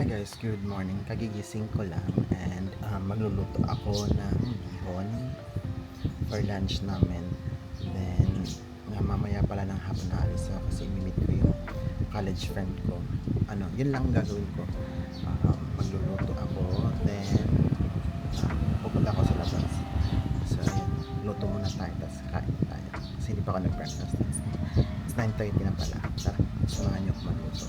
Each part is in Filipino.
Guys, good morning. Kagigising ko lang and magluluto ako ng bihon for lunch namin. Then, mamaya pala ng hapon na alis ako kasi imimit ko yung college friend ko. Yun lang gagawin ko. Magluluto ako, then pupunta ako sa labas. So, yun. Luto muna tayo, tapos kain tayo. Kasi hindi pa ako nag-breakfast. It's 9:30 na pala. Tara, samahan niyo ako magluto.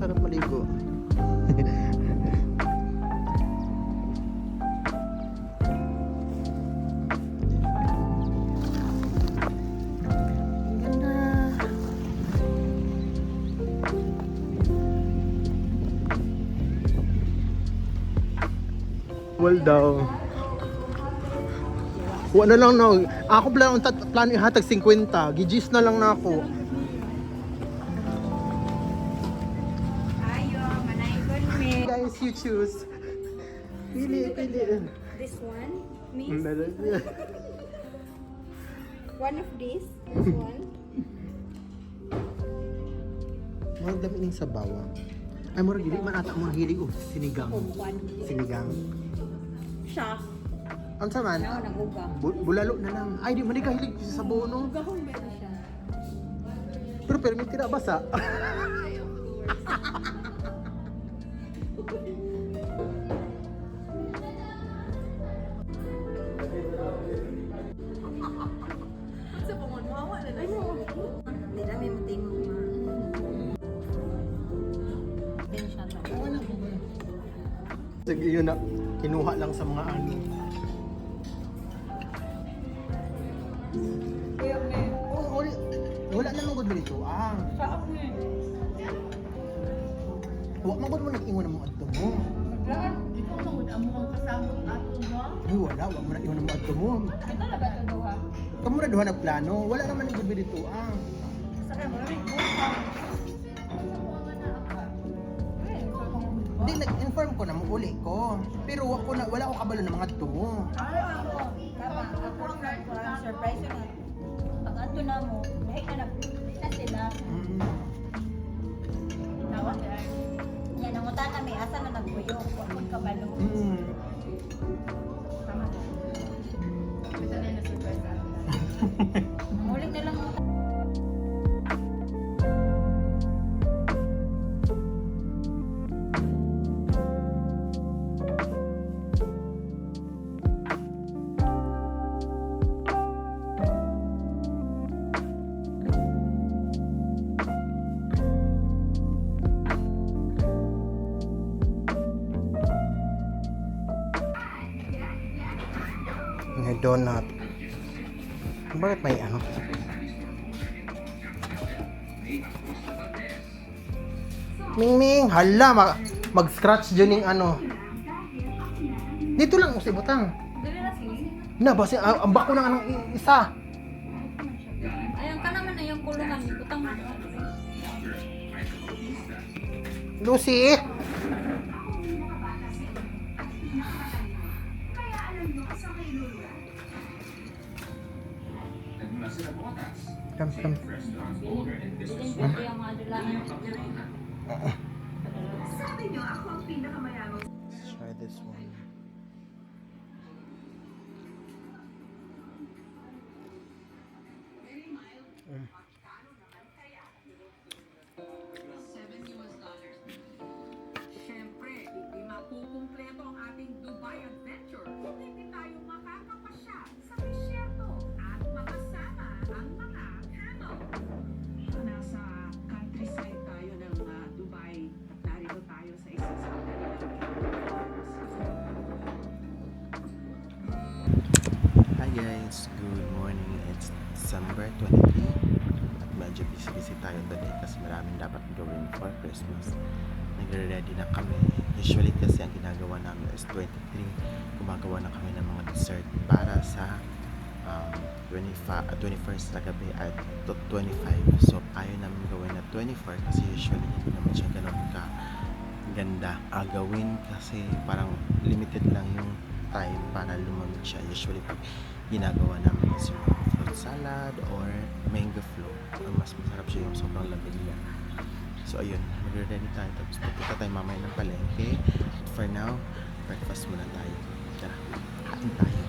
Sarap maligo. Well daw. Wala lang na. Ako plano ihatag 50. Gijis na lang na ako. Guys, you choose. Pili. This one, me. One. One of these. This one. Mga dami ng sabaw. Ay, mura gili man ata mga hilig sinigang. One. Sinigang. Siya. Ang saman? Now, nag-uga. Bulalo na lang. Ay, di man ka hilig sa sabaw no. Uga kung meron siya. Pero permit tira basa. Sa pangon, mawa na lang. Hindi na may matingog ma. Pension na. Sige, yun na. Kinuha lang sa mga ano. Wala na nung good dito. Sa ako eh. Huwag mo mo nag-ingon ng mga adto mo. Maglaan, ikaw magod ang mga kasabot ato mo. Ay, wala. Huwag mo nag-ingon ng mga adto mo. Ito na ba ito duha? Kamu na duha nagplano. Wala naman yung good dito. Sa kaya mo rin buka. Hindi, nag-inform ko na uli ko. Pero wala ko kabalo ng mga adto mo. Ay, ako. Tama. Ako ang surprise yun. Pag ato na mo, dahil na sila. Tawag na. Yan, nangutan na may asa na nagbuyo. Huwag mong kabalo. Tama. Ito na yung surprise natin. Ulit na lang mo. May donut. Bakit may ano? Ming, hala, mag-scratch dyan yung ano. Dito lang, usay butang. Dali na sige. Na, basi, ang bako ng anong isa. Ayun yung kulungan. Butang mo. Lucy! Come, come. Bilin pwede yung mga dulaan. Let's try this one. Siyempre, hindi makukumpleto ang ating Dubai adventure kung hindi tayo makakapasyal sa disyerto at makasama ang mga camel. Nasa countryside tayo ng Dubai at narito tayo sa isa sa kanilang Hi guys, good morning. It's December 23 at medyo busy tayo today kasi maraming dapat gawin for Christmas. Nagre-ready na kami. Usually kasi ang ginagawa namin is 23. Gumagawa na kami ng mga dessert para sa 21st na gabi at 25. So ayaw namin gawin na 24 kasi usually hindi naman siya ganun ka ganda agawin kasi parang limited lang yung time para lumamig siya. Usually pag ginagawa namin is yung fruit salad or mango float. Mas masarap siya yung sobrang lamig niya. So ayun, magre-ready tayo tapos pupunta tayo mamaya ng palengke. For now, breakfast muna tayo. Tara, kain tayo.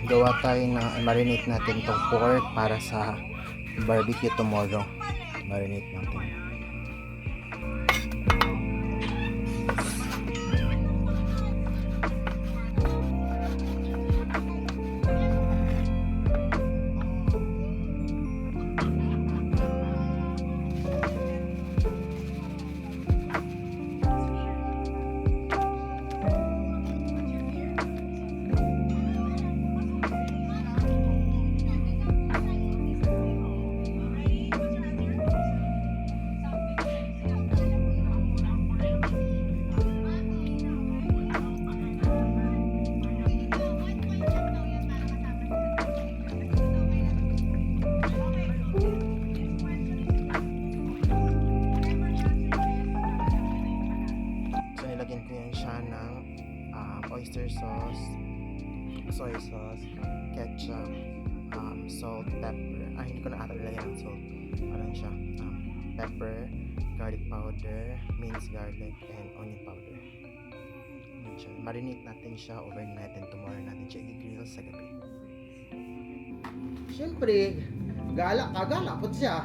Gawa tayo na marinate natin tong pork para sa barbecue tomorrow. Marinate natin. So nilagyan ko yan siya ng oyster sauce, soy sauce, ketchup, salt, pepper. Hindi ko na ata nilagyan ng salt. Parang siya. Pepper, garlic powder, minced garlic, and onion powder. Yan siya. Marinate natin siya overnight and tomorrow natin siya i-grill sa gabi. Siyempre, gala po siya.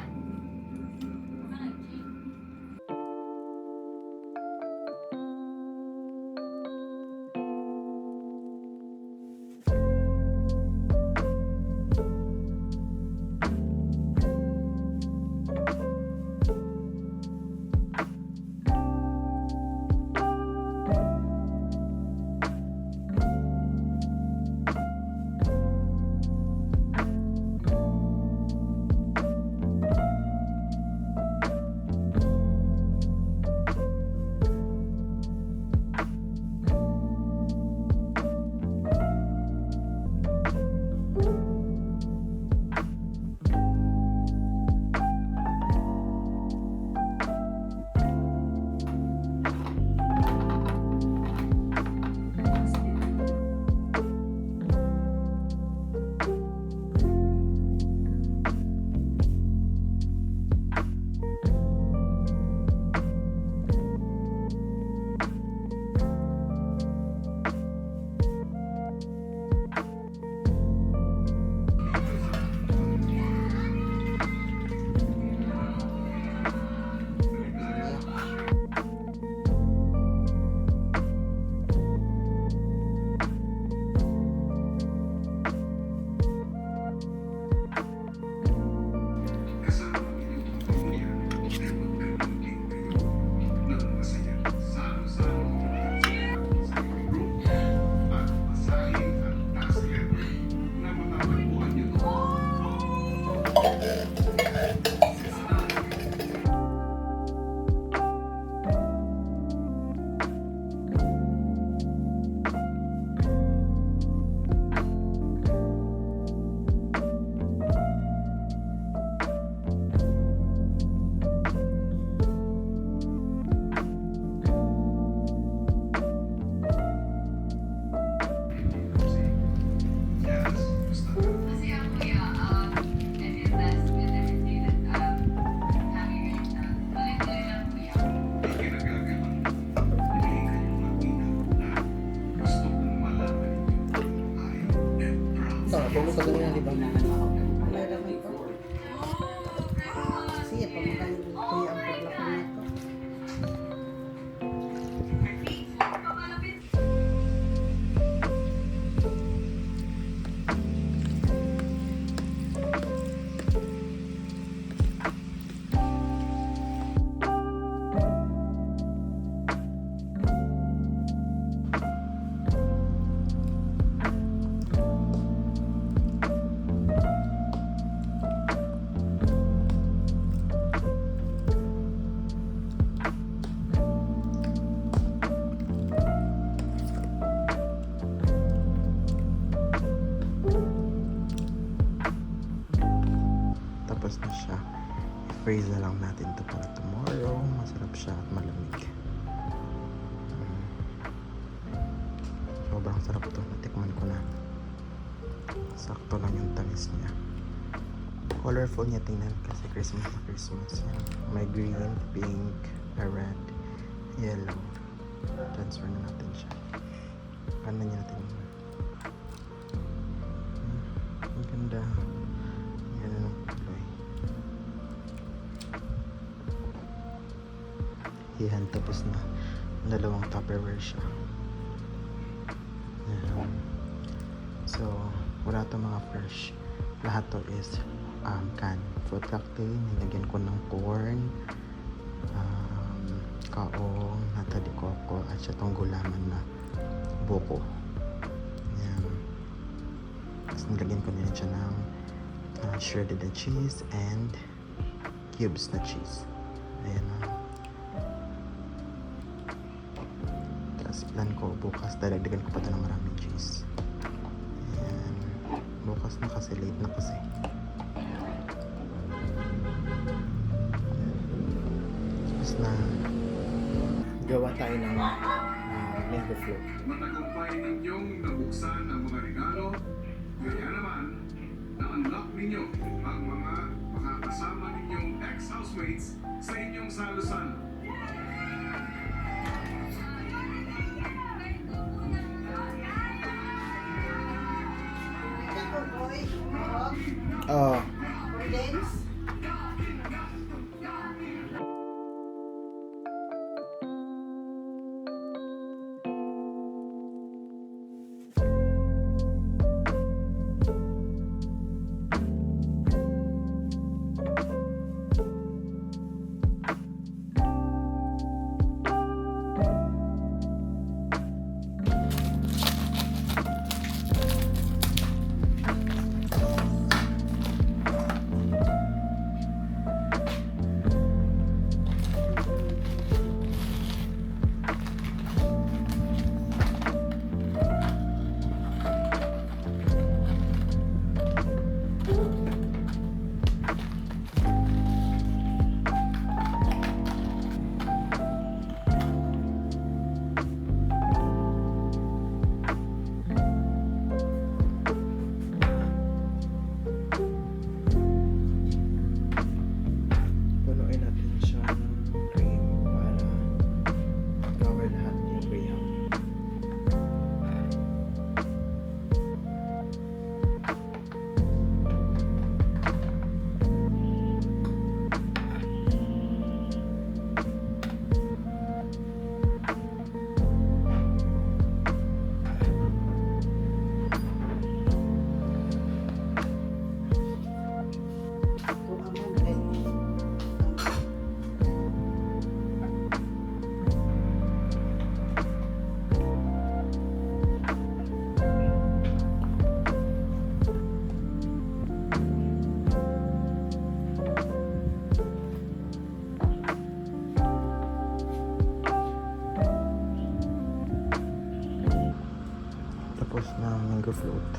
tapos na siya. I-freeze na lang natin to para tomorrow. Masarap siya at malamig. Sobrang sarap to. Natikman ko na. Sakto lang yung tamis niya. Colorful niya tingnan kasi Christmas na Christmas yan. May green, pink, red, yellow. Transfer na natin siya. Paano niya natin yun? Ang ganda. Ang ganda ng kulay. Yan, tapos na. Dalawang Tupperware siya. Yan. So, wala to mga fresh. Lahat to is can. Fruit cocktail, nilagyan ko ng corn, kaong, nata de coco, at siya tong gulaman na buko. Yan. Tapos nilagyan ko nila siya ng shredded na cheese and cubes na cheese. Ayan na. Tapos plan ko bukas, dagdagan ko pa ito ng maraming cheese. Ayan. Bukas na kasi, late na kasi. Tapos na gawa tayo ng mango float. Matagumpay ninyong nabuksan ang mga regalo, kaya naman, na-unlock ninyo ang mga makakasama ninyong ex-housemates sa inyong salusan. Oh, punuin natin siya ng cream para cover lahat yung graham. Tapos na ang mango float.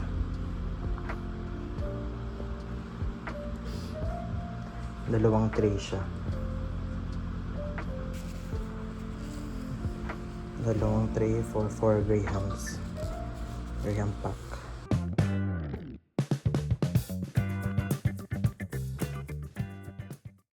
Dalawang tray siya. Dalawang tray for 4 grahams. Graham pack.